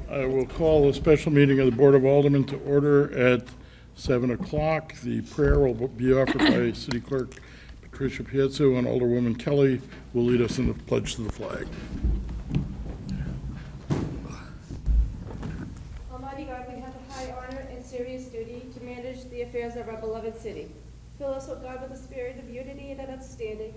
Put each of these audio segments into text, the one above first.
I will call a special meeting of the Board of Aldermen to order at 7 o'clock. The prayer will be offered by City Clerk Patricia Piezzo, and Alderwoman Kelly will lead us in the pledge to the flag. Almighty God, we have the high honor and serious duty to manage the affairs of our beloved city. Fill us, O God, with a spirit of unity and understanding,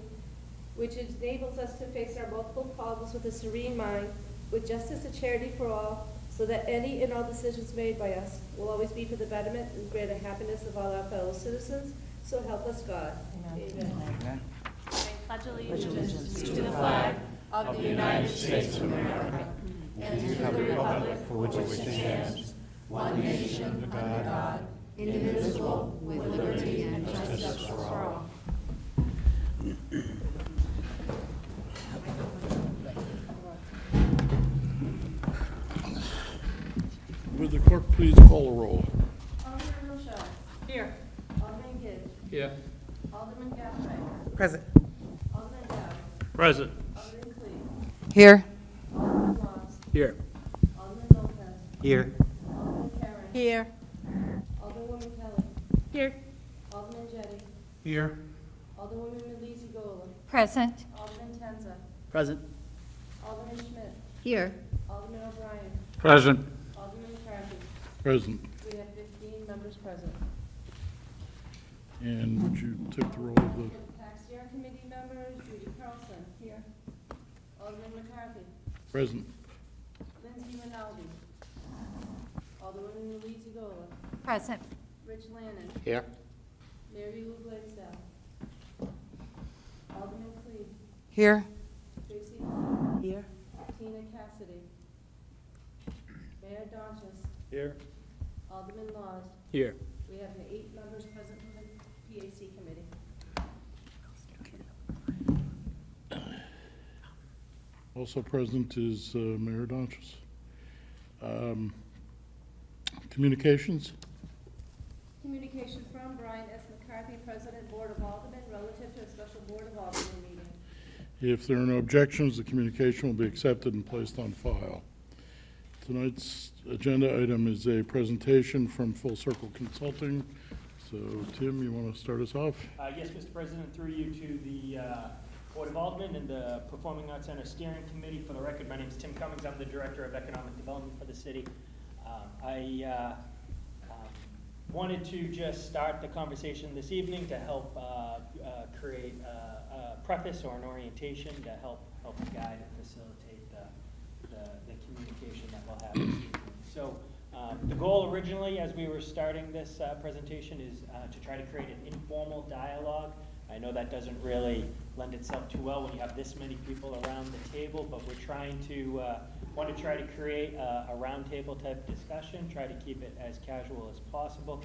which enables us to face our multiple problems with a serene mind, with justice and charity for all, so that any and all decisions made by us will always be for the betterment and greater happiness of all our fellow citizens. So help us God. Amen. Amen. I pledge allegiance to the flag of the United States of America and to the republic for which it stands, one nation under God, indivisible, with liberty and justice for all. Would the clerk please call a roll? Alderman Rochelle. Here. Alderman Gibbs. Here. Alderman Gaffney. Present. Alderman Dow. Present. Alderman Cleve. Here. Alderman Moss. Here. Alderman Lopez. Here. Alderman Karen. Here. Alderwoman Kelly. Here. Alderman Jettie. Here. Alderwoman Melisi Gola. Present. Alderman Tenza. Present. Alderman Schmidt. Here. Alderman O'Brien. Present. Alderman McCarthy. Present. We have 15 members present. And would you take the roll of the... Tax Year Committee members, Judy Carlson. Here. Alderman McCarthy. Present. Lindsay Rinaldi. Alderwoman Melisi Gola. Present. Rich Lannon. Here. Mary Lou Blaisdell. Alderman Cleve. Here. Tracy Hall. Here. Tina Cassidy. Mayor Donches. Here. Alderman Laws. Here. We have 8 members present from the PAC committee. Also present is Mayor Donches. Communications? Communication from Brian S. McCarthy, President, Board of Aldermen, relative to a special Board of Aldermen meeting. If there are no objections, the communication will be accepted and placed on file. Tonight's agenda item is a presentation from Full Circle Consulting. So, Tim, you want to start us off? Yes, Mr. President, through you to the Board of Aldermen and the Performing Arts Center Steering Committee. For the record, my name is Tim Cummings. I'm the Director of Economic Development for the city. I wanted to just start the conversation this evening to help create a preface or an orientation to help guide and facilitate the communication that we'll have this evening. So the goal originally, as we were starting this presentation, is to try to create an informal dialogue. I know that doesn't really lend itself too well when you have this many people around the table, but we're trying to want to try to create a roundtable type discussion, try to keep it as casual as possible.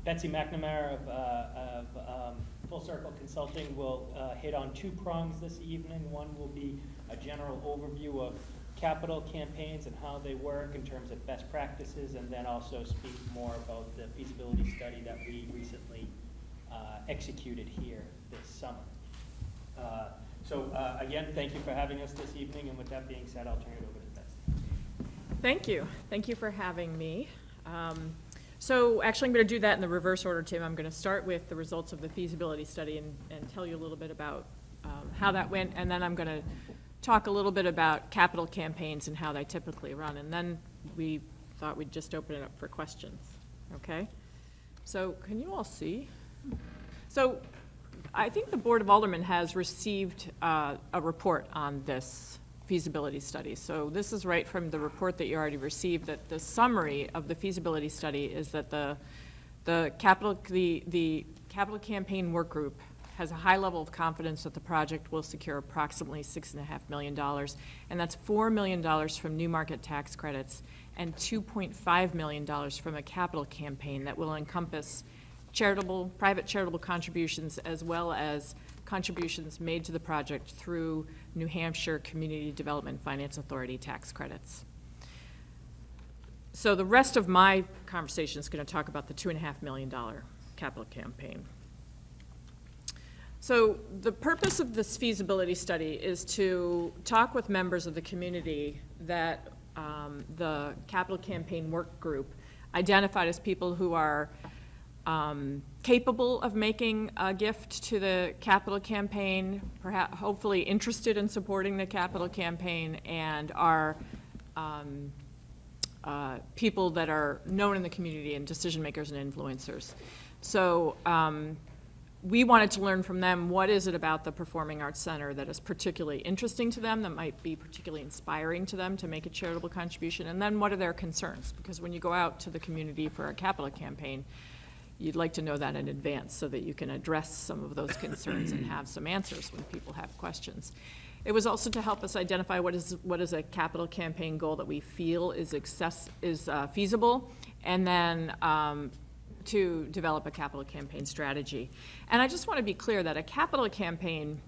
Betsy McNamara of Full Circle Consulting will hit on 2 prongs this evening. One will be a general overview of capital campaigns and how they work in terms of best practices, and then also speak more about the feasibility study that we recently executed here this summer. Again, thank you for having us this evening, and with that being said, I'll turn it over to Betsy. Thank you. Thank you for having me. So actually I'm going to do that in the reverse order, Tim. I'm going to start with the results of the feasibility study and tell you a little bit about how that went, and then I'm going to talk a little bit about capital campaigns and how they typically run, and then we thought we'd just open it up for questions. Okay? So can you all see? So I think the Board of Aldermen has received a report on this feasibility study. So this is right from the report that you already received, that the summary of the feasibility study is that the capital campaign work group has a high level of confidence that the project will secure approximately $6.5 million, and that's $4 million from new market tax credits and $2.5 million from a capital campaign that will encompass private charitable contributions, as well as contributions made to the project through New Hampshire Community Development Finance Authority tax credits. So the rest of my conversation is going to talk about the $2.5 million capital campaign. So the purpose of this feasibility study is to talk with members of the community that the capital campaign work group identified as people who are capable of making a gift to the capital campaign, perhaps hopefully interested in supporting the capital campaign, and are people that are known in the community and decision makers and influencers. So we wanted to learn from them, what is it about the Performing Arts Center that is particularly interesting to them, that might be particularly inspiring to them to make a charitable contribution, and then what are their concerns? Because when you go out to the community for a capital campaign, you'd like to know that in advance so that you can address some of those concerns and have some answers when people have questions. It was also to help us identify what is a capital campaign goal that we feel is feasible, and then to develop a capital campaign strategy. And I just want to be clear that a capital campaign,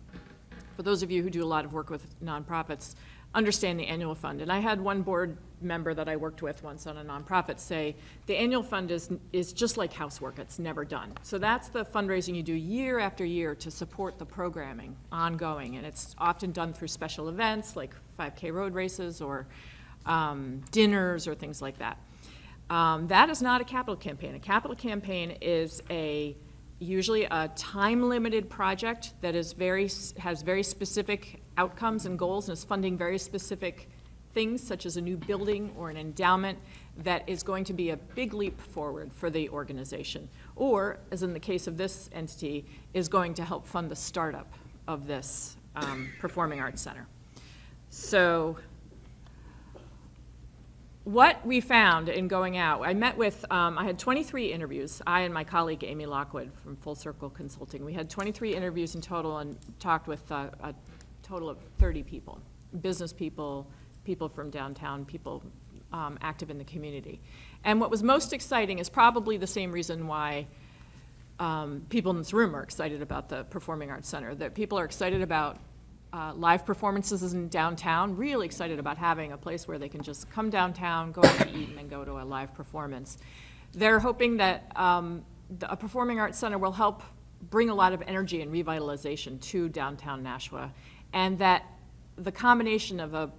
for those of you who do a lot of work with nonprofits, understand the annual fund. And I had one board member that I worked with once on a nonprofit say, the annual fund is just like housework, it's never done. So that's the fundraising you do year after year to support the programming ongoing, and it's often done through special events like 5K road races or dinners or things like that. That is not a capital campaign. A capital campaign is usually a time-limited project that has very specific outcomes and goals, and is funding very specific things such as a new building or an endowment that is going to be a big leap forward for the organization, or, as in the case of this entity, is going to help fund the startup of this Performing Arts Center. So what we found in going out, I met with, I had 23 interviews, I and my colleague Amy Lockwood from Full Circle Consulting. We had 23 interviews in total and talked with a total of 30 people, business people, people from downtown, people active in the community. And what was most exciting is probably the same reason why people in this room are excited about the Performing Arts Center, that people are excited about live performances in downtown, really excited about having a place where they can just come downtown, go out to eat, and then go to a live performance. They're hoping that a Performing Arts Center will help bring a lot of energy and revitalization to downtown Nashua, and that the combination of a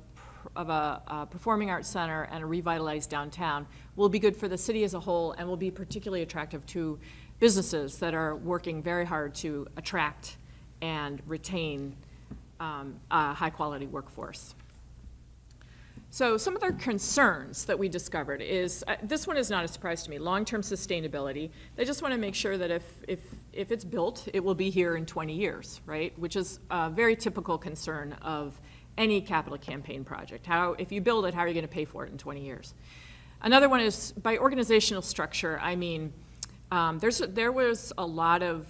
Performing Arts Center and a revitalized downtown will be good for the city as a whole and will be particularly attractive to businesses that are working very hard to attract and retain a high-quality workforce. So some of their concerns that we discovered is, this one is not a surprise to me, long-term sustainability. They just want to make sure that if it's built, it will be here in 20 years, right? Which is a very typical concern of any capital campaign project. If you build it, how are you going to pay for it in 20 years? Another one is by organizational structure. I mean, there was a lot of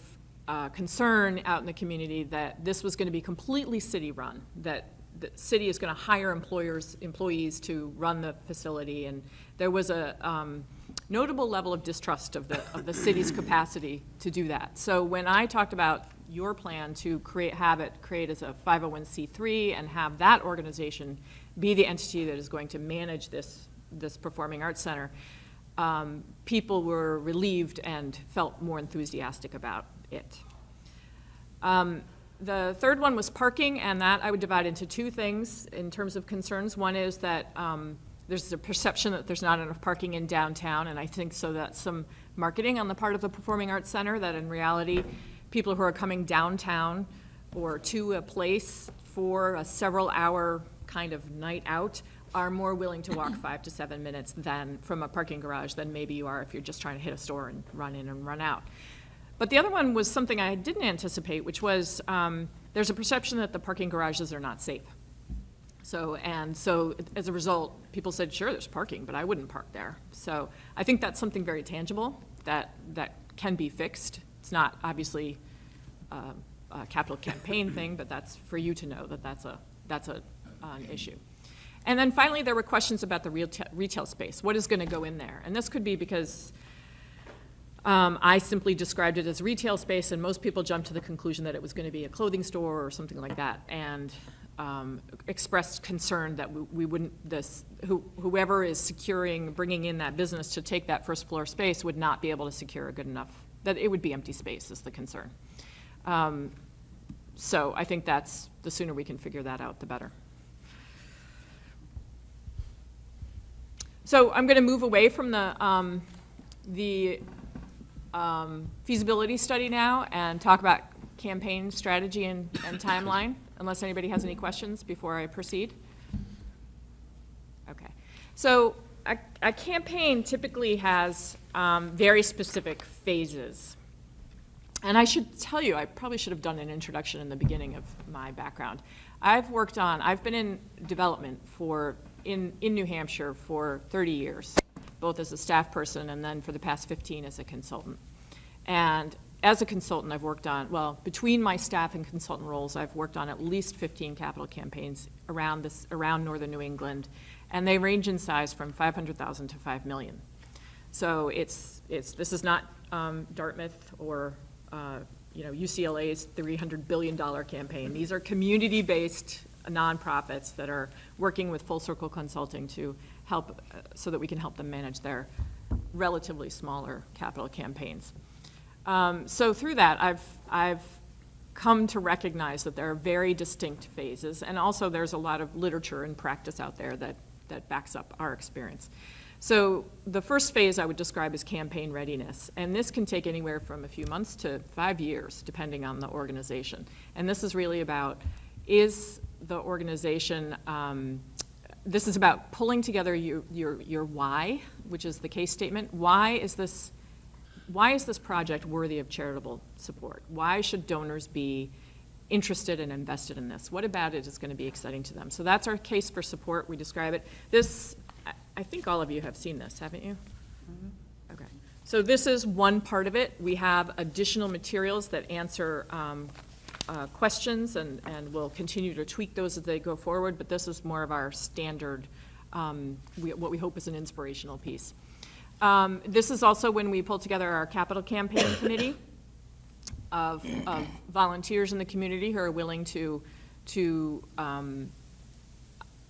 concern out in the community that this was going to be completely city-run, that the city is going to hire employees to run the facility, and there was a notable level of distrust of the city's capacity to do that. So when I talked about your plan to have it create as a 501c3 and have that organization be the entity that is going to manage this Performing Arts Center, people were relieved and felt more enthusiastic about it. The third one was parking, and that I would divide into two things in terms of concerns. One is that there's a perception that there's not enough parking in downtown, and I think so that's some marketing on the part of the Performing Arts Center, that in reality, people who are coming downtown or to a place for a several-hour kind of night out are more willing to walk 5 to 7 minutes from a parking garage than maybe you are if you're just trying to hit a store and run in and run out. But the other one was something I didn't anticipate, which was there's a perception that the parking garages are not safe. So as a result, people said, sure, there's parking, but I wouldn't park there. So I think that's something very tangible that can be fixed. It's not obviously a capital campaign thing, but that's for you to know that that's an issue. And then finally, there were questions about the retail space. What is going to go in there? And this could be because I simply described it as retail space, and most people jumped to the conclusion that it was going to be a clothing store or something like that, and expressed concern that we wouldn't, whoever is bringing in that business to take that first floor space would not be able to secure a good enough, that it would be empty space is the concern. So I think the sooner we can figure that out, the better. So I'm going to move away from the feasibility study now and talk about campaign strategy and timeline, unless anybody has any questions before I proceed. Okay. So a campaign typically has very specific phases. And I should tell you, I probably should have done an introduction in the beginning of my background. I've been in development in New Hampshire for 30 years, both as a staff person and then for the past 15 as a consultant. And as a consultant, I've worked on, well, between my staff and consultant roles, I've worked on at least 15 capital campaigns around northern New England, and they range in size from $500,000 to $5 million. So this is not Dartmouth or UCLA's $300 billion campaign. These are community-based nonprofits that are working with Full Circle Consulting to help, so that we can help them manage their relatively smaller capital campaigns. So through that, I've come to recognize that there are very distinct phases, and also there's a lot of literature and practice out there that backs up our experience. So the first phase I would describe as campaign readiness, and this can take anywhere from a few months to 5 years, depending on the organization. And this is really about, is the organization, this is about pulling together your why, which is the case statement. Why is this project worthy of charitable support? Why should donors be interested and invested in this? What about it is going to be exciting to them? So that's our case for support. We describe it. This, I think all of you have seen this, haven't you? Mm-hmm. Okay. So this is one part of it. We have additional materials that answer questions, and we'll continue to tweak those as they go forward, but this is more of our standard, what we hope is an inspirational piece. This is also when we pull together our capital campaign committee of volunteers in the community who are willing to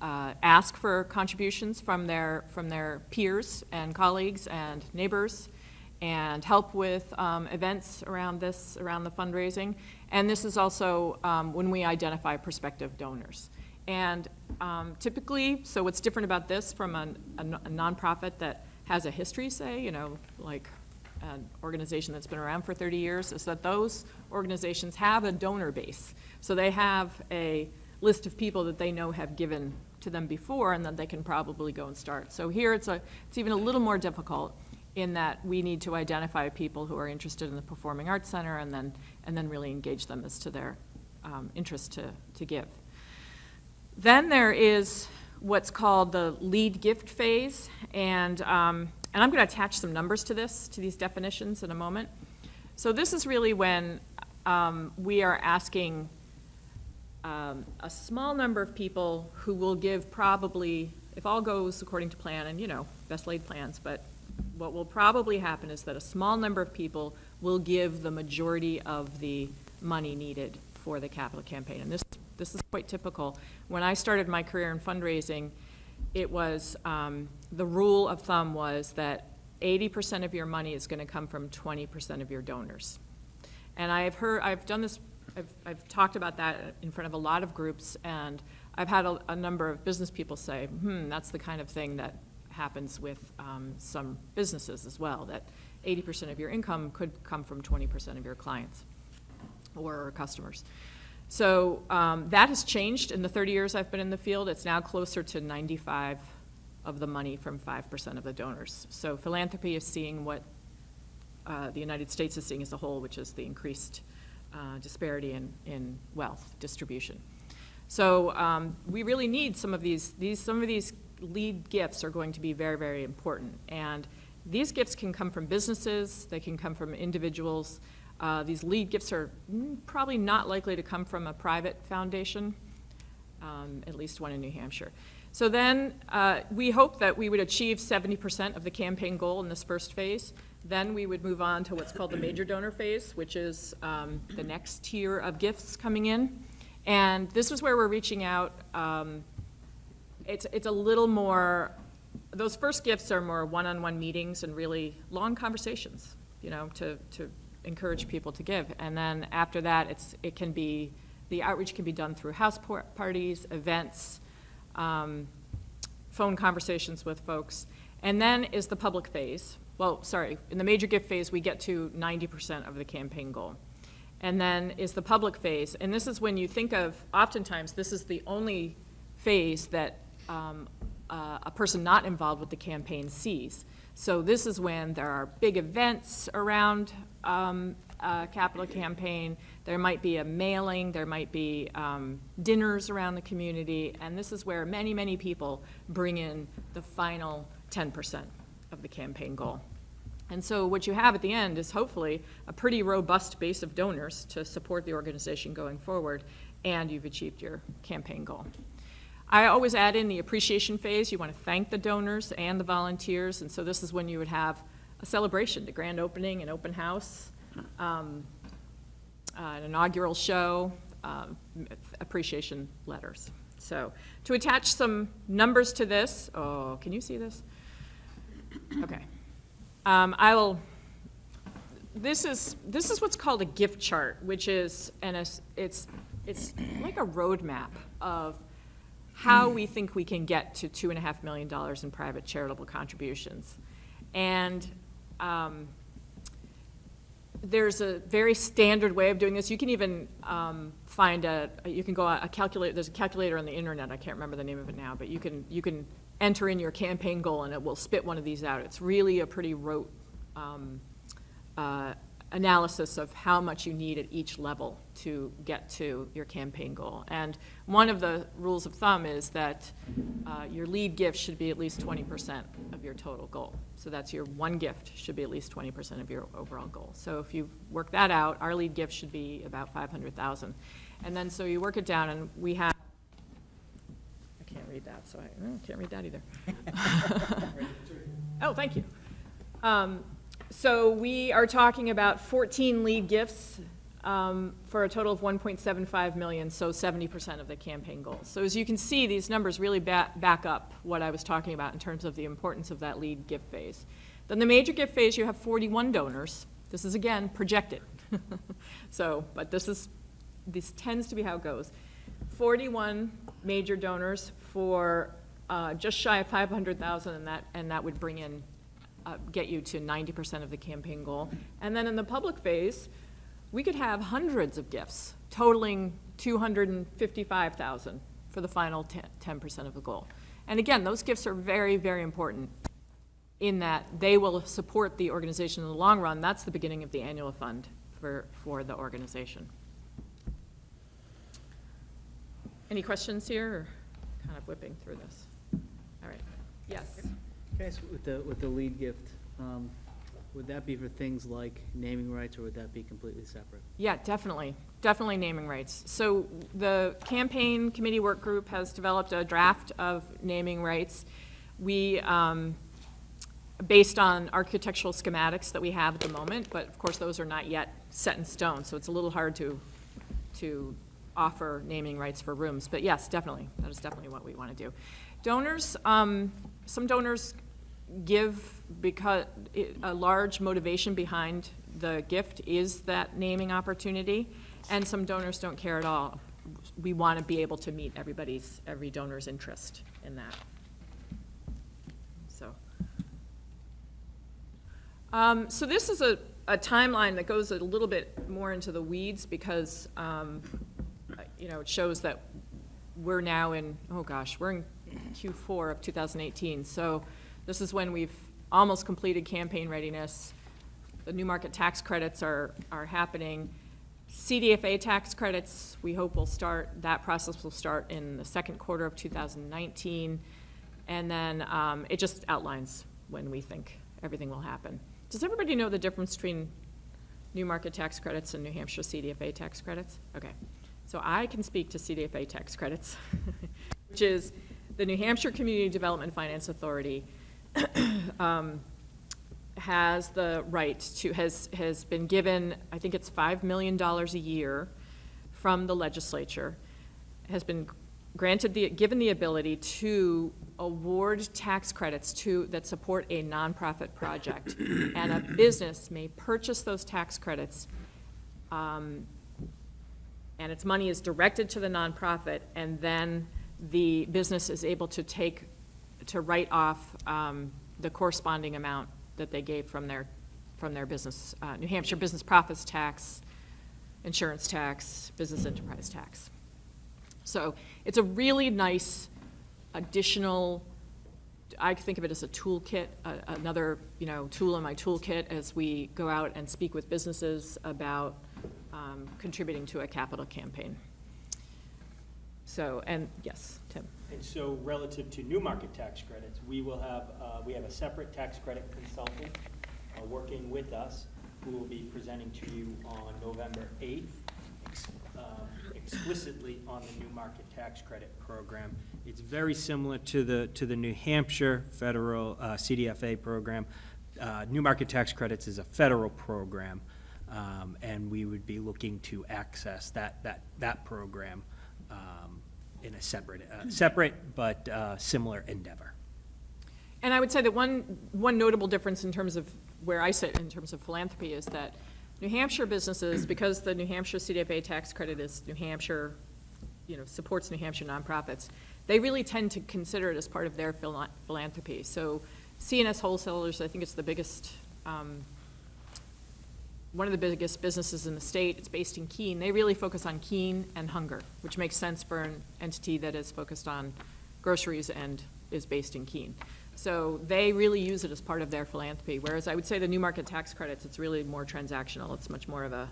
ask for contributions from their peers and colleagues and neighbors, and help with events around the fundraising. And this is also when we identify prospective donors. And typically, so what's different about this from a nonprofit that has a history, say, like an organization that's been around for 30 years, is that those organizations have a donor base. So they have a list of people that they know have given to them before, and that they can probably go and start. So here it's even a little more difficult, in that we need to identify people who are interested in the Performing Arts Center, and then really engage them as to their interest to give. Then there is what's called the lead gift phase, and I'm going to attach some numbers to these definitions in a moment. So this is really when we are asking a small number of people who will give, probably, if all goes according to plan, and best laid plans, but what will probably happen is that a small number of people will give the majority of the money needed for the capital campaign. And this is quite typical. When I started my career in fundraising, it was, the rule of thumb was that 80% of your money is going to come from 20% of your donors. And I've talked about that in front of a lot of groups, and I've had a number of business people say, that's the kind of thing that happens with some businesses as well, that 80% of your income could come from 20% of your clients or customers. So that has changed in the 30 years I've been in the field. It's now closer to 95 of the money from 5% of the donors. So philanthropy is seeing what the United States is seeing as a whole, which is the increased disparity in wealth distribution. So we really need some of these lead gifts are going to be very, very important. And these gifts can come from businesses, they can come from individuals. These lead gifts are probably not likely to come from a private foundation, at least one in New Hampshire. So then we hope that we would achieve 70% of the campaign goal in this first phase. Then we would move on to what's called the major donor phase, which is the next tier of gifts coming in. And this is where we're reaching out. It's a little more, those first gifts are more one-on-one meetings and really long conversations, to encourage people to give. And then after that, the outreach can be done through house parties, events, phone conversations with folks. And then is the public phase. Well, sorry, in the major gift phase, we get to 90% of the campaign goal. And then is the public phase, and this is when you think of, oftentimes, this is the only phase that a person not involved with the campaign sees. So this is when there are big events around a capital campaign. There might be a mailing, there might be dinners around the community, and this is where many, many people bring in the final 10% of the campaign goal. And so what you have at the end is hopefully a pretty robust base of donors to support the organization going forward, and you've achieved your campaign goal. I always add in the appreciation phase. You want to thank the donors and the volunteers, and so this is when you would have a celebration, the grand opening, an open house, an inaugural show, appreciation letters. So to attach some numbers to this, oh, can you see this? Okay. This is what's called a gift chart, which is, it's like a roadmap of how we think we can get to $2.5 million in private charitable contributions. And there's a very standard way of doing this. You can even find you can go a calculator, there's a calculator on the internet, I can't remember the name of it now, but you can enter in your campaign goal and it will spit one of these out. It's really a pretty rote analysis of how much you need at each level to get to your campaign goal. And one of the rules of thumb is that your lead gift should be at least 20% of your total goal. So that's your one gift should be at least 20% of your overall goal. So if you work that out, our lead gift should be about $500,000. And then so you work it down, and we have, I can't read that, so I can't read that either. Oh, thank you. So we are talking about 14 lead gifts for a total of $1.75 million, so 70% of the campaign goal. So as you can see, these numbers really back up what I was talking about in terms of the importance of that lead gift phase. Then the major gift phase, you have 41 donors. This is, again, projected. So, but this tends to be how it goes. 41 major donors for just shy of $500,000, and that would bring in get you to 90% of the campaign goal. And then in the public phase, we could have hundreds of gifts totaling $255,000 for the final 10% of the goal. And again, those gifts are very, very important in that they will support the organization in the long run. That's the beginning of the annual fund for the organization. Any questions here, or kind of whipping through this? All right. Yes. Okay, so with the lead gift, would that be for things like naming rights, or would that be completely separate? Yeah, definitely. Definitely naming rights. So the campaign committee work group has developed a draft of naming rights. We, based on architectural schematics that we have at the moment, but of course those are not yet set in stone, so it's a little hard to offer naming rights for rooms. But yes, definitely. That is definitely what we want to do. Donors, some donors give because a large motivation behind the gift is that naming opportunity, and some donors don't care at all. We want to be able to meet every donor's interest in that. So this is a timeline that goes a little bit more into the weeds because it shows that we're now in, we're in Q4 of 2018. So this is when we've almost completed campaign readiness. The new market tax credits are happening. CDFA tax credits, we hope that process will start in the second quarter of 2019. And then it just outlines when we think everything will happen. Does everybody know the difference between new market tax credits and New Hampshire CDFA tax credits? Okay, so I can speak to CDFA tax credits, which is the New Hampshire Community Development Finance Authority has the right to, has been given, I think it's $5 million a year from the legislature, has been given the ability to award tax credits that support a nonprofit project, and a business may purchase those tax credits, and its money is directed to the nonprofit, and then the business is able to write off the corresponding amount that they gave from their business, New Hampshire business profits tax, insurance tax, business enterprise tax. So it's a really nice additional, I think of it as a toolkit, another, tool in my toolkit as we go out and speak with businesses about contributing to a capital campaign. So, and yes, Tim. And so relative to new market tax credits, we have a separate tax credit consultant working with us who will be presenting to you on November 8th, explicitly on the new market tax credit program. It's very similar to the New Hampshire federal CDFA program. New market tax credits is a federal program, and we would be looking to access that program in a separate but similar endeavor. And I would say that one notable difference in terms of where I sit in terms of philanthropy is that New Hampshire businesses, because the New Hampshire CDFA tax credit is New Hampshire, supports New Hampshire nonprofits, they really tend to consider it as part of their philanthropy. So C&S Wholesalers, I think it's the biggest, one of the biggest businesses in the state. It's based in Keene. They really focus on Keene and hunger, which makes sense for an entity that is focused on groceries and is based in Keene. So they really use it as part of their philanthropy, whereas I would say the new market tax credits, it's really more transactional. It's much more of a...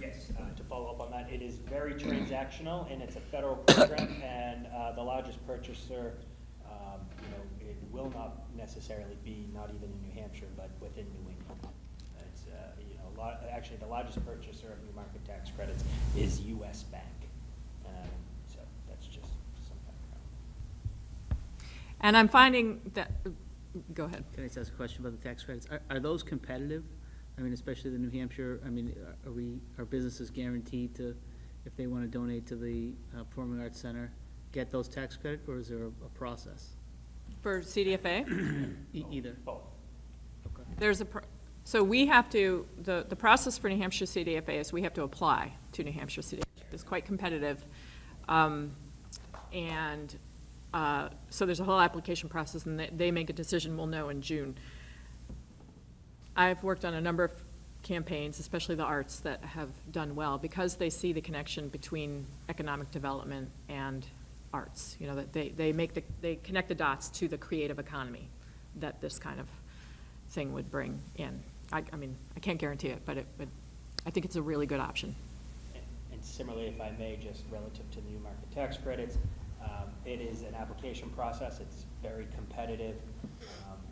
Yes, to follow up on that, it is very transactional, and it's a federal program, and the largest purchaser, it will not necessarily be, not even in New Hampshire, but within New England. It's, actually, the largest purchaser of new market tax credits is U.S. Bank. So that's just some background. And I'm finding that... Go ahead. Can I just ask a question about the tax credits? Are those competitive? I mean, especially the New Hampshire, are businesses guaranteed to, if they want to donate to the Performing Arts Center, get those tax credit, or is there a process? For CDFA? Either. Both. Okay. There's so we have to, the process for New Hampshire CDFA is we have to apply to New Hampshire CDFA. It's quite competitive. So there's a whole application process, and they make a decision, we'll know in June. I've worked on a number of campaigns, especially the arts, that have done well because they see the connection between economic development and arts. That they connect the dots to the creative economy that this kind of thing would bring in. I can't guarantee it, but I think it's a really good option. And similarly, if I may, just relative to the new market tax credits, it is an application process. It's very competitive.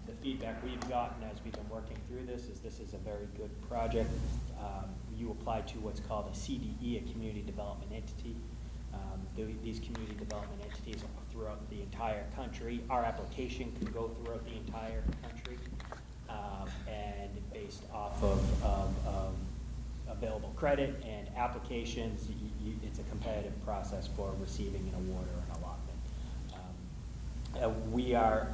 The feedback we've gotten as we've been working through this is a very good project. You apply to what's called a CDE, a community development entity. These community development entities are throughout the entire country. Our application can go throughout the entire country, and based off of available credit and applications, it's a competitive process for receiving an award or an allotment. We are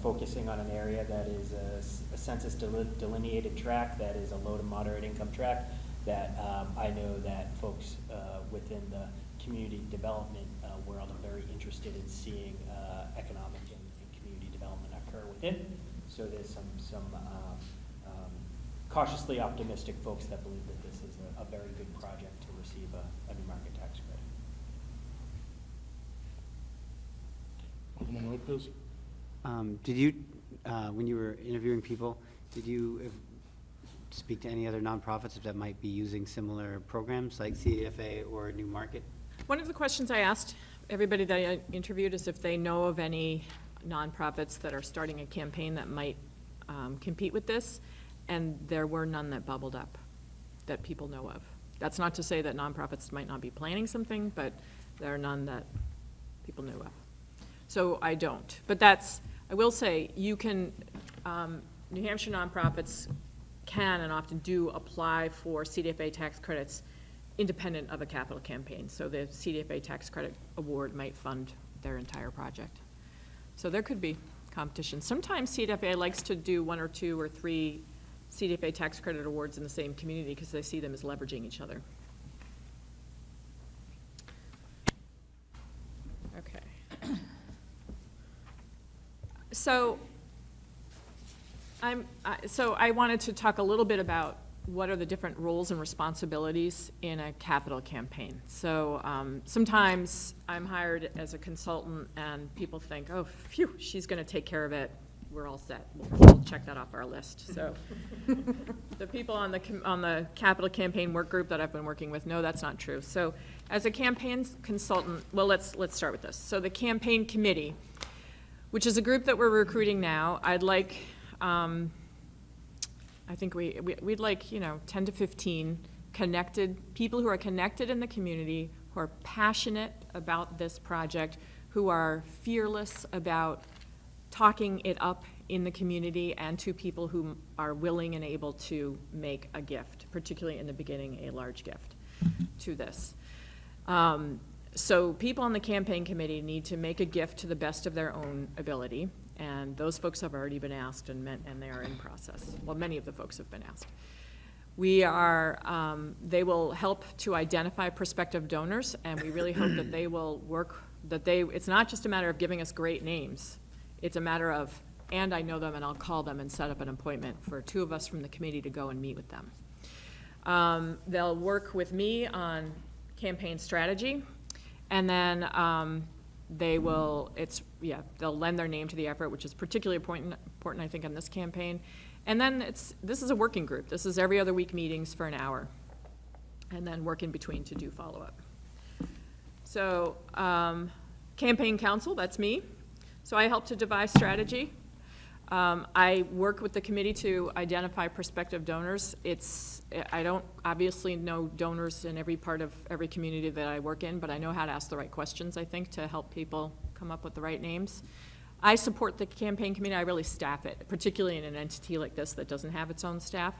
focusing on an area that is a census delineated tract, that is a low to moderate income tract, that I know that folks within the community development world are very interested in seeing economic and community development occur within. So there's some cautiously optimistic folks that believe that this is a very good project to receive a new market tax credit. Alderman Lopez? Did you, when you were interviewing people, did you speak to any other nonprofits that might be using similar programs like CDFA or New Market? One of the questions I asked everybody that I interviewed is if they know of any nonprofits that are starting a campaign that might compete with this, and there were none that bubbled up that people know of. That's not to say that nonprofits might not be planning something, but there are none that people knew of. So I don't. But I will say, you can, New Hampshire nonprofits can and often do apply for CDFA tax credits independent of a capital campaign. So the CDFA tax credit award might fund their entire project. So there could be competition. Sometimes CDFA likes to do 1 or 2 or 3 CDFA tax credit awards in the same community because they see them as leveraging each other. Okay. So So I wanted to talk a little bit about what are the different roles and responsibilities in a capital campaign. So sometimes I'm hired as a consultant and people think, oh, phew, she's going to take care of it. We're all set. We'll check that off our list. So the people on the capital campaign work group that I've been working with, no, that's not true. So as a campaign consultant, well, let's start with this. So the campaign committee, which is a group that we're recruiting now, I'd like, I think we'd like, 10 to 15 connected, people who are connected in the community, who are passionate about this project, who are fearless about talking it up in the community, and to people who are willing and able to make a gift, particularly in the beginning, a large gift to this. So people on the campaign committee need to make a gift to the best of their own ability, and those folks have already been asked, and they are in process. Well, many of the folks have been asked. They will help to identify prospective donors, and we really hope that they will work, it's not just a matter of giving us great names, it's a matter of, and I know them and I'll call them and set up an appointment for 2 of us from the committee to go and meet with them. They'll work with me on campaign strategy, and then they'll lend their name to the effort, which is particularly important, I think, in this campaign. And then this is a working group. This is every other week meetings for an hour, and then work in between to do follow-up. So campaign counsel, that's me. So I help to devise strategy. I work with the committee to identify prospective donors. I don't obviously know donors in every part of every community that I work in, but I know how to ask the right questions, I think, to help people come up with the right names. I support the campaign committee. I really staff it, particularly in an entity like this that doesn't have its own staff.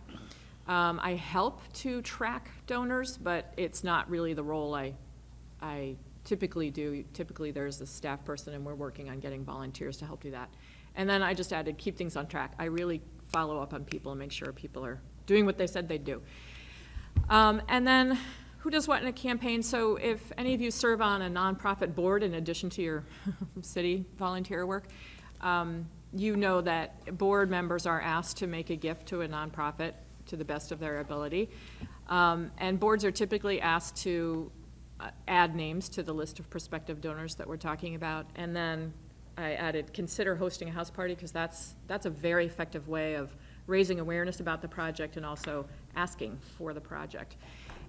I help to track donors, but it's not really the role I typically do. Typically there's a staff person, and we're working on getting volunteers to help do that. And then I just added keep things on track. I really follow up on people and make sure people are doing what they said they'd do. And then who does what in a campaign? So if any of you serve on a nonprofit board in addition to your city volunteer work, you know that board members are asked to make a gift to a nonprofit to the best of their ability. And boards are typically asked to add names to the list of prospective donors that we're talking about. And then I added consider hosting a house party, because that's a very effective way of raising awareness about the project and also asking for the project.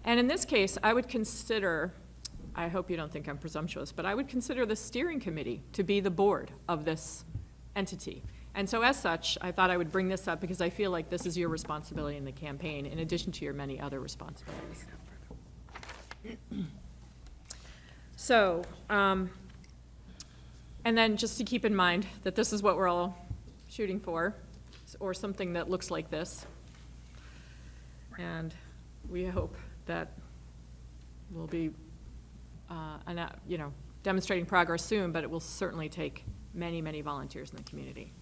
And in this case, I would consider, I hope you don't think I'm presumptuous, but I would consider the steering committee to be the board of this entity. And so as such, I thought I would bring this up because I feel like this is your responsibility in the campaign, in addition to your many other responsibilities. So, and then just to keep in mind that this is what we're all shooting for, or something that looks like this. And we hope that we'll be, demonstrating progress soon, but it will certainly take many, many volunteers in the community.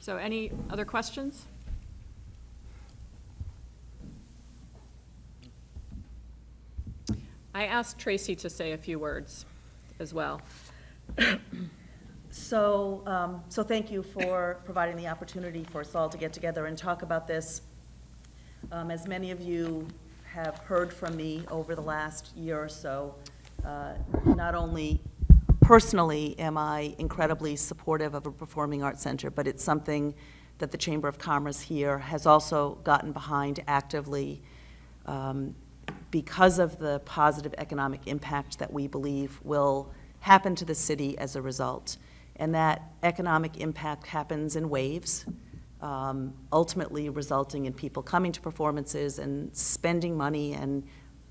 So any other questions? I asked Tracy to say a few words as well. So thank you for providing the opportunity for us all to get together and talk about this. As many of you have heard from me over the last year or so, not only personally am I incredibly supportive of a performing arts center, but it's something that the Chamber of Commerce here has also gotten behind actively because of the positive economic impact that we believe will happen to the city as a result. And that economic impact happens in waves, ultimately resulting in people coming to performances and spending money and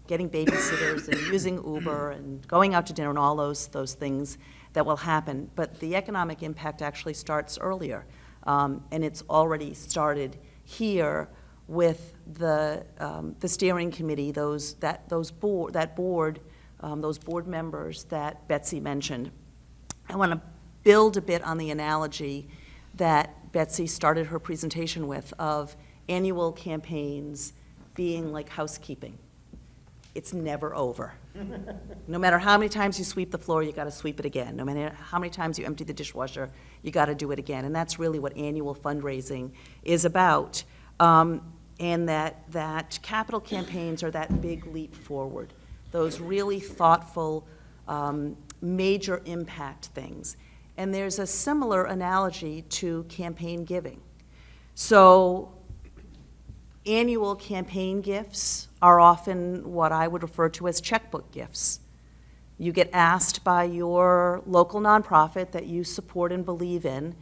getting babysitters and using Uber and going out to dinner and all those things that will happen. But the economic impact actually starts earlier, and it's already started here with the steering committee, those board members that Betsy mentioned. I want to build a bit on the analogy that Betsy started her presentation with of annual campaigns being like housekeeping. it's never over. No matter how many times you sweep the floor, you gotta sweep it again. No matter how many times you empty the dishwasher, you gotta do it again. And that's really what annual fundraising is about. And that capital campaigns are that big leap forward. Those really thoughtful, major impact things. And there's a similar analogy to campaign giving. So annual campaign gifts are often what I would refer to as checkbook gifts. You get asked by your local nonprofit that you support and believe in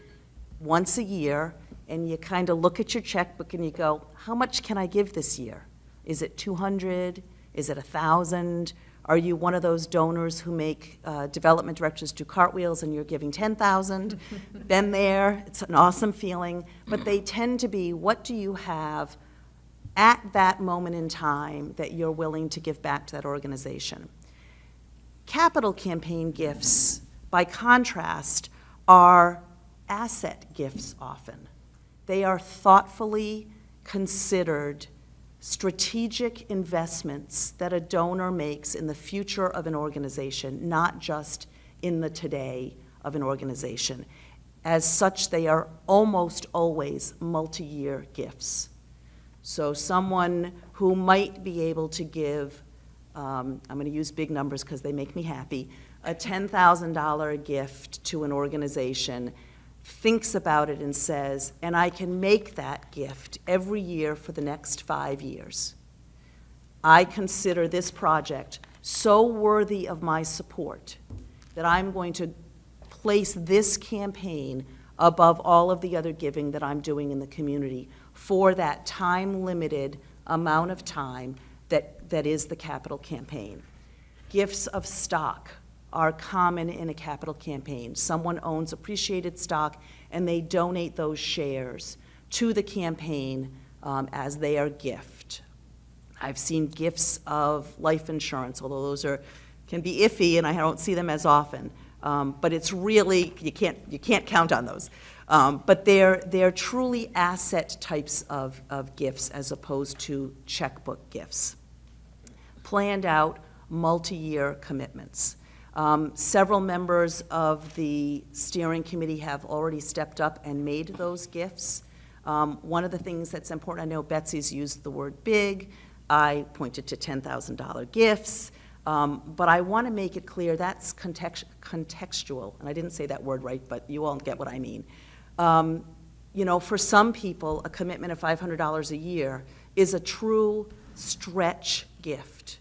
once a year, and you kind of look at your checkbook and you go, how much can I give this year? Is it 200? Is it 1,000? Are you one of those donors who make development directors do cartwheels and you're giving 10,000? Been there, it's an awesome feeling, but they tend to be, what do you have at that moment in time that you're willing to give back to that organization? Capital campaign gifts, by contrast, are asset gifts often. They are thoughtfully considered strategic investments that a donor makes in the future of an organization, not just in the today of an organization. As such, they are almost always multi-year gifts. So someone who might be able to give, I'm going to use big numbers because they make me happy, a $10,000 gift to an organization thinks about it and says, and I can make that gift every year for the next 5 years. I consider this project so worthy of my support that I'm going to place this campaign above all of the other giving that I'm doing in the community for that time-limited amount of time that is the capital campaign. Gifts of stock are common in a capital campaign. Someone owns appreciated stock and they donate those shares to the campaign as their gift. I've seen gifts of life insurance, although those can be iffy and I don't see them as often. But it's really, you can't count on those. But they're truly asset types of gifts as opposed to checkbook gifts. Planned out multi-year commitments. Several members of the steering committee have already stepped up and made those gifts. One of the things that's important, I know Betsy's used the word big, I pointed to $10,000 gifts, but I want to make it clear that's contextual, and I didn't say that word right, but you all get what I mean. You know, for some people, a commitment of $500 a year is a true stretch gift.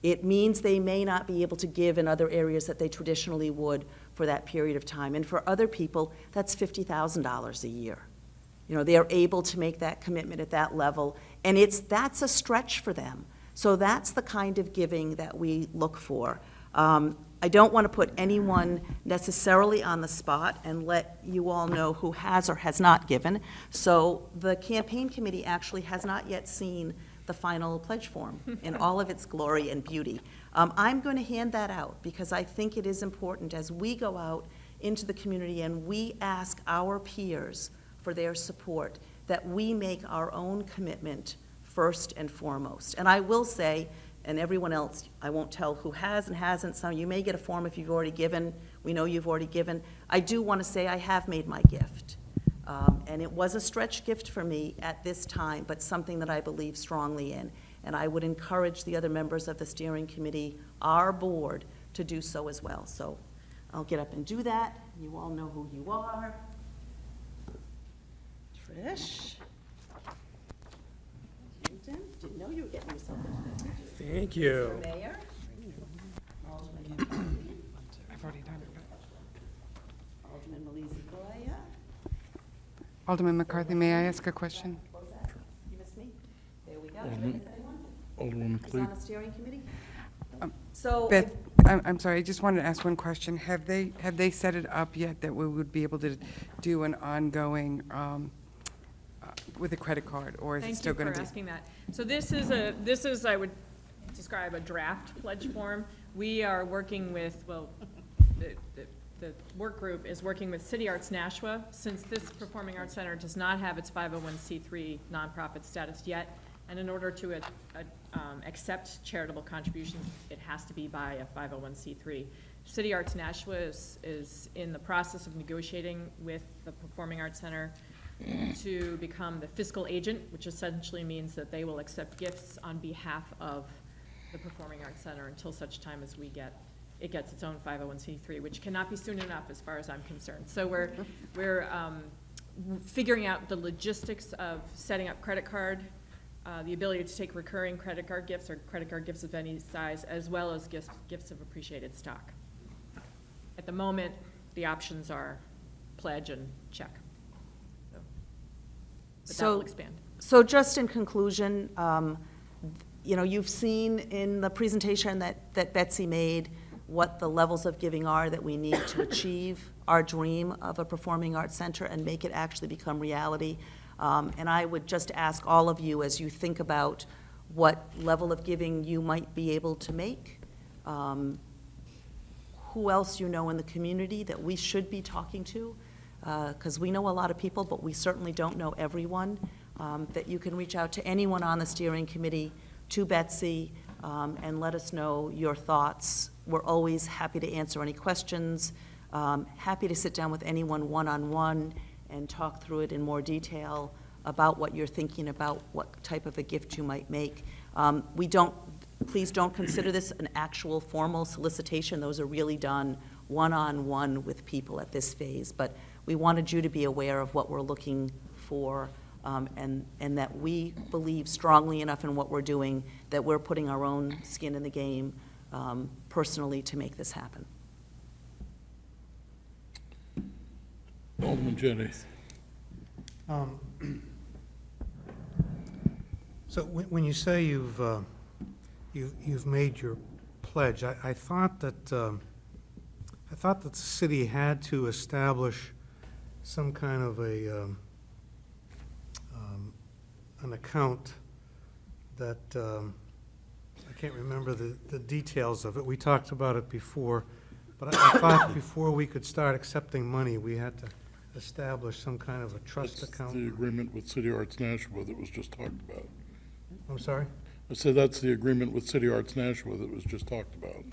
It means they may not be able to give in other areas that they traditionally would for that period of time. And for other people, that's $50,000 a year. You know, they are able to make that commitment at that level, and that's a stretch for them. So that's the kind of giving that we look for. I don't want to put anyone necessarily on the spot and let you all know who has or has not given. So the campaign committee actually has not yet seen the final pledge form in all of its glory and beauty. I'm going to hand that out because I think it is important as we go out into the community and we ask our peers for their support that we make our own commitment first and foremost. And I will say, and everyone else, I won't tell who has and hasn't, so you may get a form if you've already given. We know you've already given. I do want to say I have made my gift. And it was a stretch gift for me at this time, but something that I believe strongly in. And I would encourage the other members of the steering committee, our board, to do so as well. So I'll get up and do that. You all know who you are. Trish. Didn't know you were getting me something. Thank you. Mr. Mayor. I've already done it. Alderman Malizia-Goya. Alderman McCarthy, may I ask a question? What was that? You missed me. There we go. Alderman Is Clee. on a steering committee? So, Beth, I'm sorry, I just wanted to ask one question. Have they set it up yet that we would be able to do an ongoing with a credit card, or is it still going to be? Thank you for asking that. So this is, I would describe a draft pledge form. We are working with, well, the work group is working with City Arts Nashua. Since this Performing Arts Center does not have its 501c3 nonprofit status yet, And in order to accept charitable contributions, it has to be by a 501c3. City Arts Nashua is in the process of negotiating with the Performing Arts Center to become the fiscal agent, which essentially means that they will accept gifts on behalf of the Performing Arts Center until such time as it gets its own 501c3, which cannot be soon enough as far as I'm concerned. So we're figuring out the logistics of setting up credit card, the ability to take recurring credit card gifts or credit card gifts of any size, as well as gifts of appreciated stock. At the moment, the options are pledge and check. But that will expand. So just in conclusion, you know, you've seen in the presentation that Betsy made what the levels of giving are that we need to achieve our dream of a performing arts center and make it actually become reality. And I would just ask all of you, as you think about what level of giving you might be able to make, who else you know in the community that we should be talking to, because we know a lot of people, but we certainly don't know everyone, that you can reach out to anyone on the steering committee, to Betsy, and let us know your thoughts. We're always happy to answer any questions, happy to sit down with anyone one-on-one and talk through it in more detail about what you're thinking about, what type of a gift you might make. Please don't consider this an actual formal solicitation. Those are really done one-on-one with people at this phase. But we wanted you to be aware of what we're looking for, and that we believe strongly enough in what we're doing that we're putting our own skin in the game personally to make this happen. Alderman Jennings. So when you say you've made your pledge, I thought that the city had to establish some kind of an account that I can't remember the details of it. We talked about it before, but I thought before we could start accepting money, we had to establish some kind of a trust account. The agreement with City Arts Nashua that was just talked about. I'm sorry? I said that's the agreement with City Arts Nashua that was just talked about.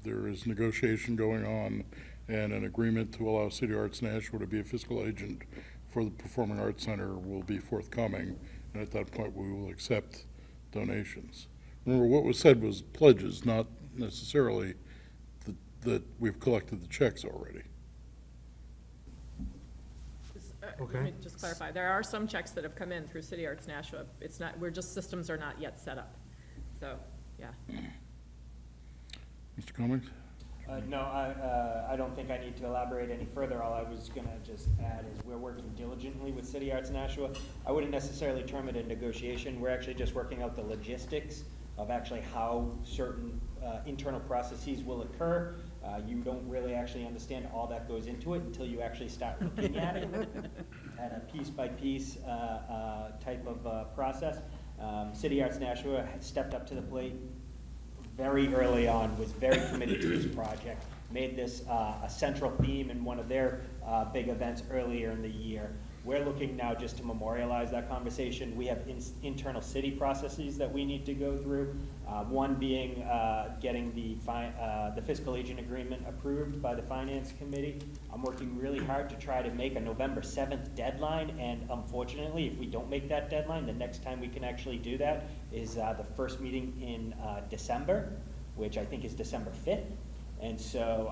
There is negotiation going on and an agreement to allow City Arts Nashua to be a fiscal agent for the Performing Arts Center will be forthcoming, and at that point we will accept donations. Remember, what was said was pledges, not necessarily that we've collected the checks already. Okay. Let me just clarify. There are some checks that have come in through City Arts Nashua. It's not, systems are not yet set up. So, yeah. Mr. Cummings? No, I don't think I need to elaborate any further. All I was going to just add is we're working diligently with City Arts Nashua. I wouldn't necessarily term it a negotiation. We're actually just working out the logistics of actually how certain internal processes will occur. You don't really actually understand all that goes into it until you actually start looking at it at a piece-by-piece type of process. City Arts Nashua has stepped up to the plate very early on, was very committed to this project, made this a central theme in one of their big events earlier in the year. We're looking now just to memorialize that conversation. We have internal city processes that we need to go through. One being getting the fiscal agent agreement approved by the Finance Committee. I'm working really hard to try to make a November 7th deadline, and unfortunately, if we don't make that deadline, the next time we can actually do that is the first meeting in December, which I think is December 5th. And so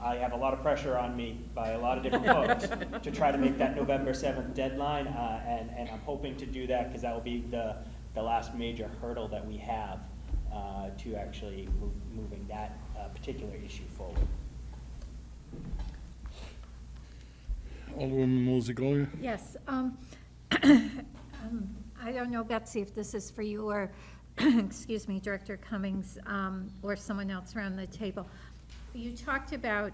I have a lot of pressure on me by a lot of different folks to try to make that November 7th deadline, and I'm hoping to do that because that will be the last major hurdle that we have to actually moving that particular issue forward. Alderwoman Mosley-Golia? Yes. I don't know, Betsy, if this is for you or, excuse me, Director Cummings, or someone else around the table. You talked about,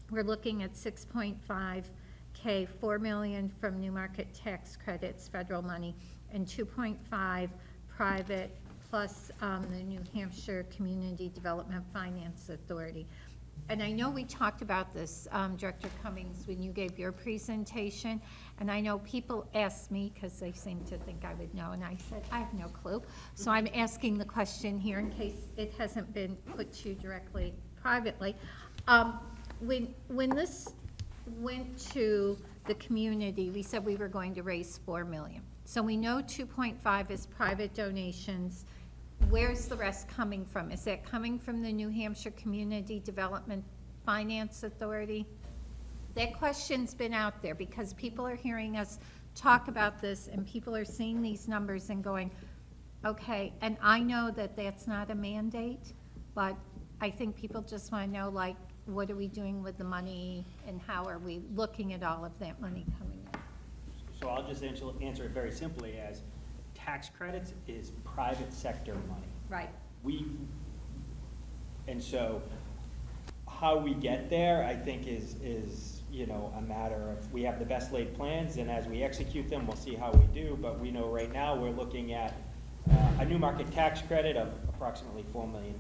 we're looking at 6.5K, 4 million from New Market tax credits, federal money, and 2.5 private, plus the New Hampshire Community Development Finance Authority. and I know we talked about this, Director Cummings, when you gave your presentation, and I know people asked me, because they seem to think I would know, and I said, I have no clue. So I'm asking the question here in case it hasn't been put to you directly, privately. When this went to the community, we said we were going to raise $4 million. So we know 2.5 is private donations. Where's the rest coming from? Is that coming from the New Hampshire Community Development Finance Authority? That question's been out there because people are hearing us talk about this and people are seeing these numbers and going, okay, and I know that that's not a mandate, but I think people just want to know, like, what are we doing with the money and how are we looking at all of that money coming in? So I'll just answer it very simply as tax credits is private sector money. Right. And so how we get there, I think is you know, a matter of, we have the best laid plans, and as we execute them, we'll see how we do, but we know right now we're looking at a new market tax credit of approximately $4 million.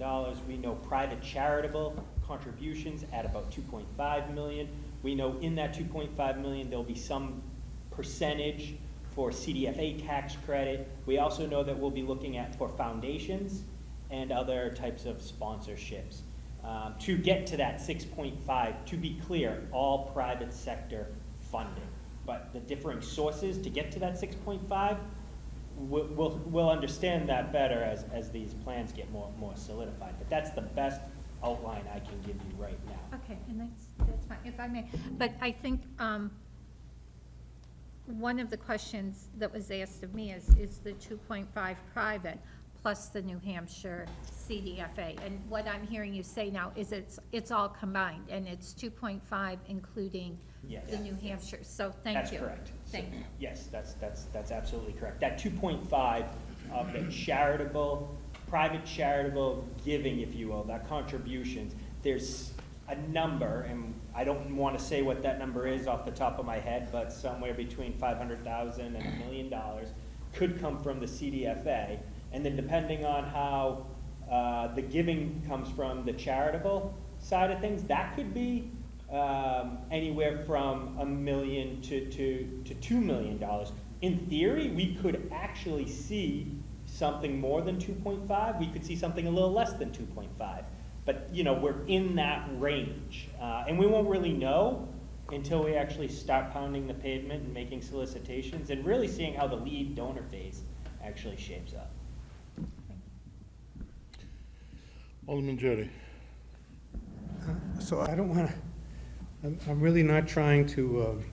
We know private charitable contributions at about $2.5 million. We know in that $2.5 million, there'll be some percentage for CDFA tax credit. We also know that we'll be looking at for foundations and other types of sponsorships. To get to that 6.5, to be clear, all private sector funding. But the differing sources to get to that 6.5, we'll understand that better as these plans get more solidified. But that's the best outline I can give you right now. Okay, and that's fine, if I may. But I think one of the questions that was asked of me is the 2.5 private plus the New Hampshire CDFA? And what I'm hearing you say now is it's all combined, and it's 2.5 including Yes. the New Hampshire, so thank you. That's correct. Thank you. Yes, that's absolutely correct. That 2.5 of the charitable, private charitable giving, if you will, that contributions, there's a number, and I don't want to say what that number is off the top of my head, but somewhere between $500,000 and $1 million could come from the CDFA. And then depending on how the giving comes from the charitable side of things, that could be anywhere from $1 million to $2 million. In theory, we could actually see something more than 2.5. We could see something a little less than 2.5. But, you know, we're in that range. And we won't really know until we actually start pounding the pavement and making solicitations and really seeing how the lead donor phase actually shapes up. Alderman Jettie. So I don't want to, I'm really not trying to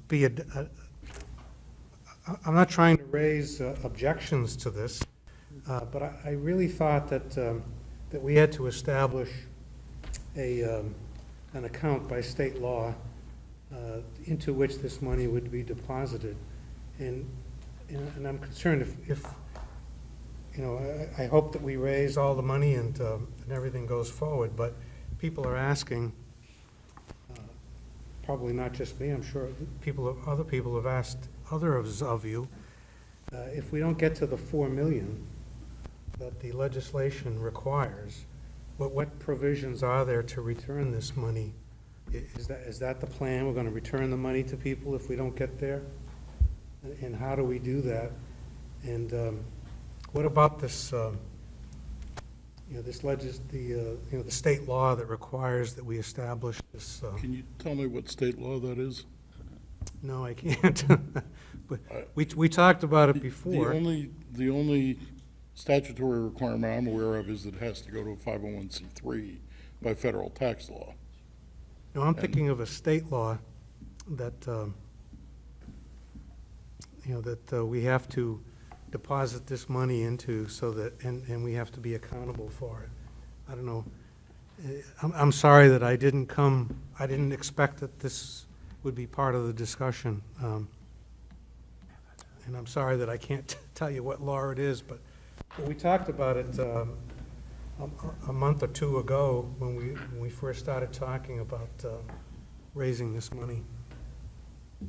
be I'm not trying to raise objections to this, but I really thought that we had to establish an account by state law into which this money would be deposited. And I'm concerned if you know, I hope that we raise all the money and everything goes forward, but people are asking, probably not just me, I'm sure other people have asked others of you, if we don't get to the $4 million that the legislation requires, what provisions are there to return this money? Is that the plan? We're going to return the money to people if we don't get there? And how do we do that? And what about this, you know, the state law that requires that we establish this? Can you tell me what state law that is? No, I can't. But we talked about it before. The only statutory requirement I'm aware of is that it has to go to a 501c3 by federal tax law. No, I'm thinking of a state law that, you know, that we have to deposit this money into so that, and we have to be accountable for it. I don't know. I'm sorry that I didn't expect that this would be part of the discussion. And I'm sorry that I can't tell you what law it is, but we talked about it a month or two ago when we first started talking about raising this money.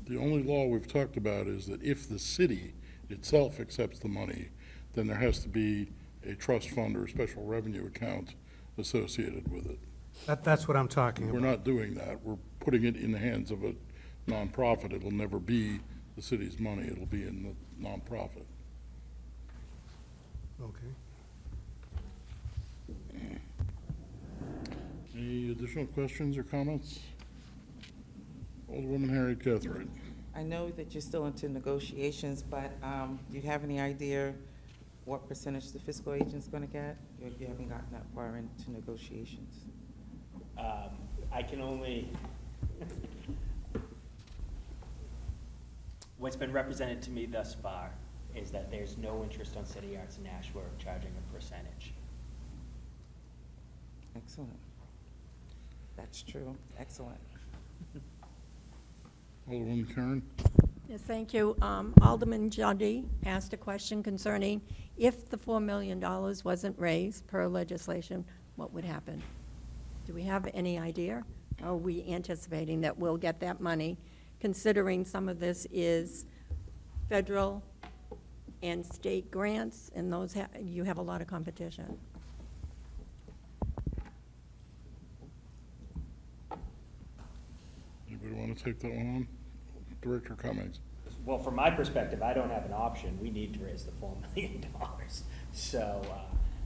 The only law we've talked about is that if the city itself accepts the money, then there has to be a trust fund or a special revenue account associated with it. That's what I'm talking We're about. not doing that. We're putting it in the hands of a nonprofit. It'll never be the city's money. It'll be in the nonprofit. Okay. Any additional questions or comments? Alderwoman Harriet Catherine. I know that you're still into negotiations, but do you have any idea what percentage the fiscal agent's going to get? You haven't gotten that far into negotiations. I can only, what's been represented to me thus far is that there's no interest on City Arts in Nashua of charging a percentage. Excellent. That's true. Excellent. Alderwoman Karen. Yes, thank you. Alderman Juddy asked a question concerning if the $4 million wasn't raised per legislation, what would happen? Do we have any idea? Are we anticipating that we'll get that money, considering some of this is federal and state grants, and those you have a lot of competition? Anybody want to take that one on? Director Cummings. Well, from my perspective, I don't have an option. We need to raise the $4 million. So,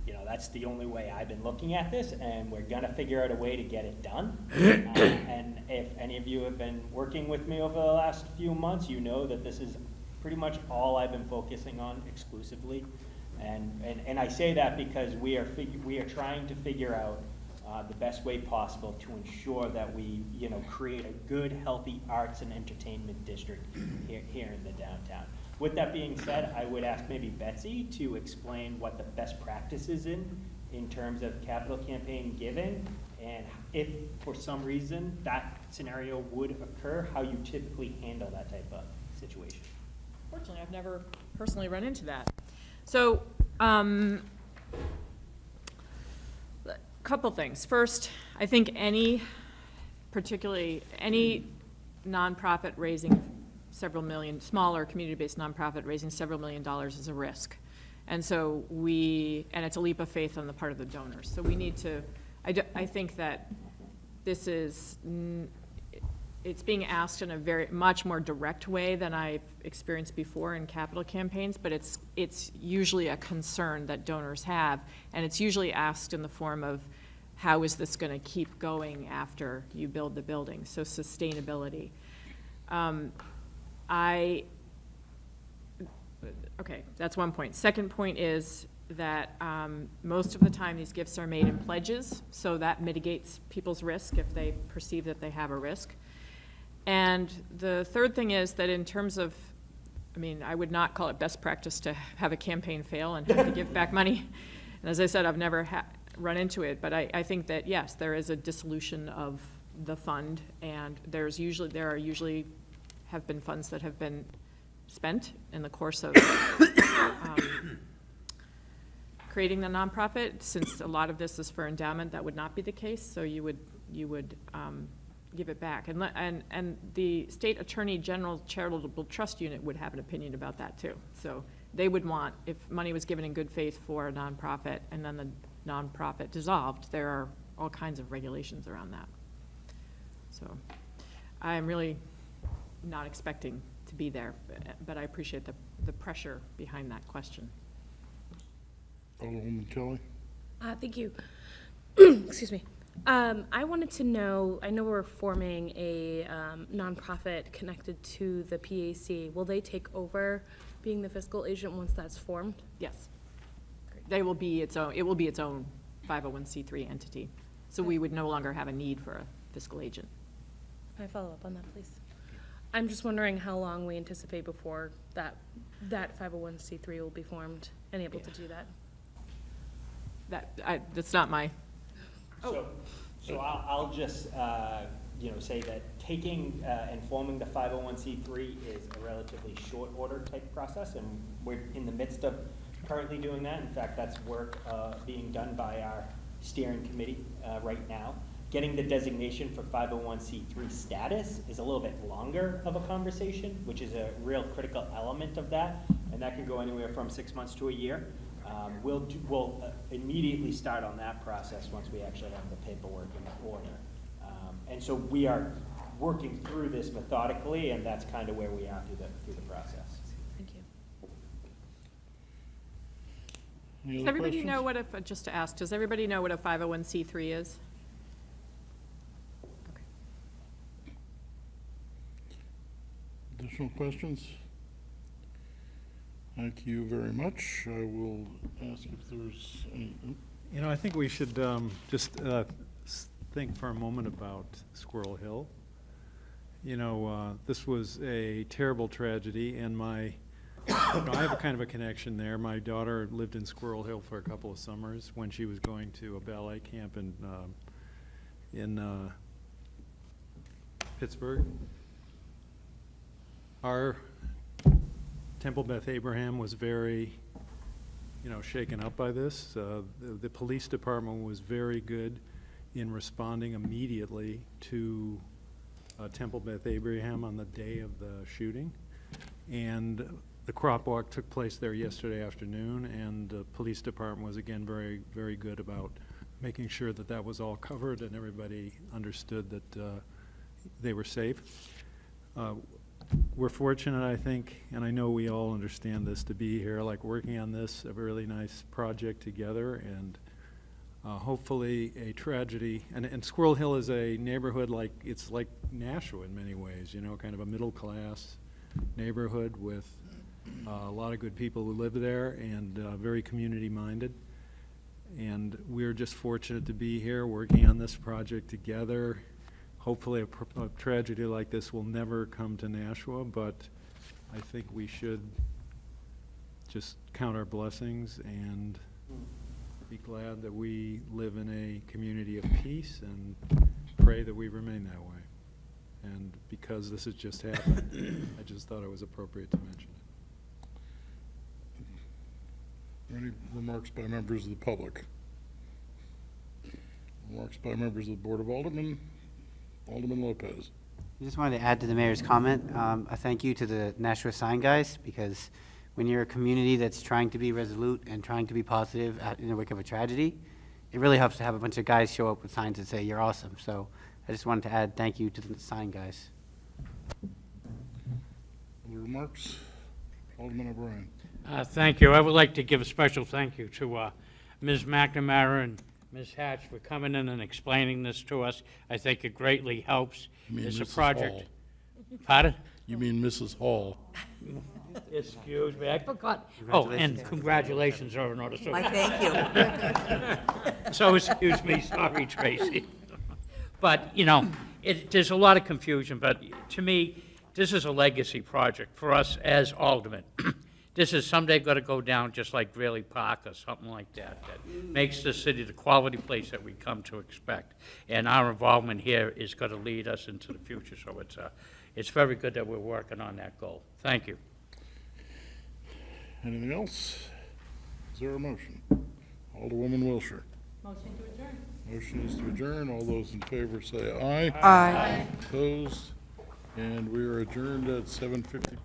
you know, that's the only way I've been looking at this, and we're gonna figure out a way to get it done. And if any of you have been working with me over the last few months, you know that this is pretty much all I've been focusing on exclusively. And I say that because we are trying to figure out the best way possible to ensure that we, you know, create a good, healthy arts and entertainment district here in the downtown. With that being said, I would ask maybe Betsy to explain what the best practice is in terms of capital campaign giving, and if for some reason that scenario would occur, how you typically handle that type of situation. Fortunately, I've never personally run into that. So, couple things. First, I think particularly any nonprofit raising several million, smaller community-based nonprofit raising several $1 million is a risk. And so and it's a leap of faith on the part of the donors. So we need to, I think that this is, it's being asked in a very much more direct way than I've experienced before in capital campaigns, but it's usually a concern that donors have, and it's usually asked in the form of, how is this going to keep going after you build the building? So sustainability. Okay, that's one point. Second point is that most of the time these gifts are made in pledges, so that mitigates people's risk if they perceive that they have a risk. And the third thing is that in terms of, I mean, I would not call it best practice to have a campaign fail and have to give back money. And as I said, I've never run into it, but I think that, yes, there is a dissolution of the fund, and there are usually have been funds that have been spent in the course of creating the nonprofit. Since a lot of this is for endowment, that would not be the case, so you would give it back. And the State Attorney General Charitable Trust Unit would have an opinion about that too. So they would want, if money was given in good faith for a nonprofit and then the nonprofit dissolved, there are all kinds of regulations around that. So I'm really not expecting to be there, but I appreciate the pressure behind that question. Alderwoman Kelly. Thank you. Excuse me. I wanted to know, I know we're forming a nonprofit connected to the PAC. Will they take over being the fiscal agent once that's formed? Yes. They will be its own, it will be its own 501c3 entity. So we would no longer have a need for a fiscal agent. Can I follow up on that, please? I'm just wondering how long we anticipate before that 501c3 will be formed and able to do that. That's not my. So I'll just say that taking and forming the 501c3 is a relatively short order type process, and we're in the midst of currently doing that. In fact, that's work being done by our steering committee right now. Getting the designation for 501c3 status is a little bit longer of a conversation, which is a real critical element of that, and that can go anywhere from 6 months to a year. We'll immediately start on that process once we actually have the paperwork in order. And so we are working through this methodically, and that's kind of where we are through the process. Thank you. Any Does other everybody questions? know what just to ask, does everybody know what a 501c3 is? Okay. Additional questions? Thank you very much. I will ask if there's any, You know, I think we should just think for a moment about Squirrel Hill. You know, this was a terrible tragedy, and I have a kind of a connection there. My daughter lived in Squirrel Hill for a couple of summers when she was going to a ballet camp in Pittsburgh. Our Temple Beth Abraham was very, shaken up by this. The police department was very good in responding immediately to Temple Beth Abraham on the day of the shooting. And the crop walk took place there yesterday afternoon, and the police department was again very, very good about making sure that that was all covered and everybody understood that they were safe. We're fortunate, I think, and I know we all understand this, to be here, like working on this, a really nice project together, and hopefully a tragedy. And Squirrel Hill is a neighborhood it's like Nashua in many ways, kind of a middle-class neighborhood with a lot of good people who live there and very community-minded. And we're just fortunate to be here working on this project together. Hopefully a tragedy like this will never come to Nashua, but I think we should just count our blessings and be glad that we live in a community of peace and pray that we remain that way. And because this has just happened, I just thought it was appropriate to mention it. any remarks by members of the public? Remarks by members of the Board of Aldermen? Alderman Lopez. I just wanted to add to the mayor's comment, a thank you to the Nashua sign guys, because when you're a community that's trying to be resolute and trying to be positive in the wake of a tragedy, it really helps to have a bunch of guys show up with signs that say you're awesome. So I just wanted to add thank you to the sign guys. Other remarks? Alderman O'Brien. Thank you. I would like to give a special thank you to Ms. McNamara and Ms. Hatch for coming in and explaining this to us. I think it greatly helps. You mean It's a Mrs. project. Hall. Pardon? You mean Mrs. Hall? Excuse me, I forgot. Oh, and congratulations are in order. So I thank you. So excuse me, sorry, Tracy. But, there's a lot of confusion, but to me, this is a legacy project for us as aldermen. This is someday going to go down just like Greeley Park or something like that, that makes the city the quality place that we come to expect. And our involvement here is going to lead us into the future, so it's very good that we're working on that goal. Thank you. Anything else? Is there a motion? Alderwoman Wilshire. Motion to adjourn. Motion is to adjourn. All those in favor say aye. Aye. Opposed? And we are adjourned at 7:54.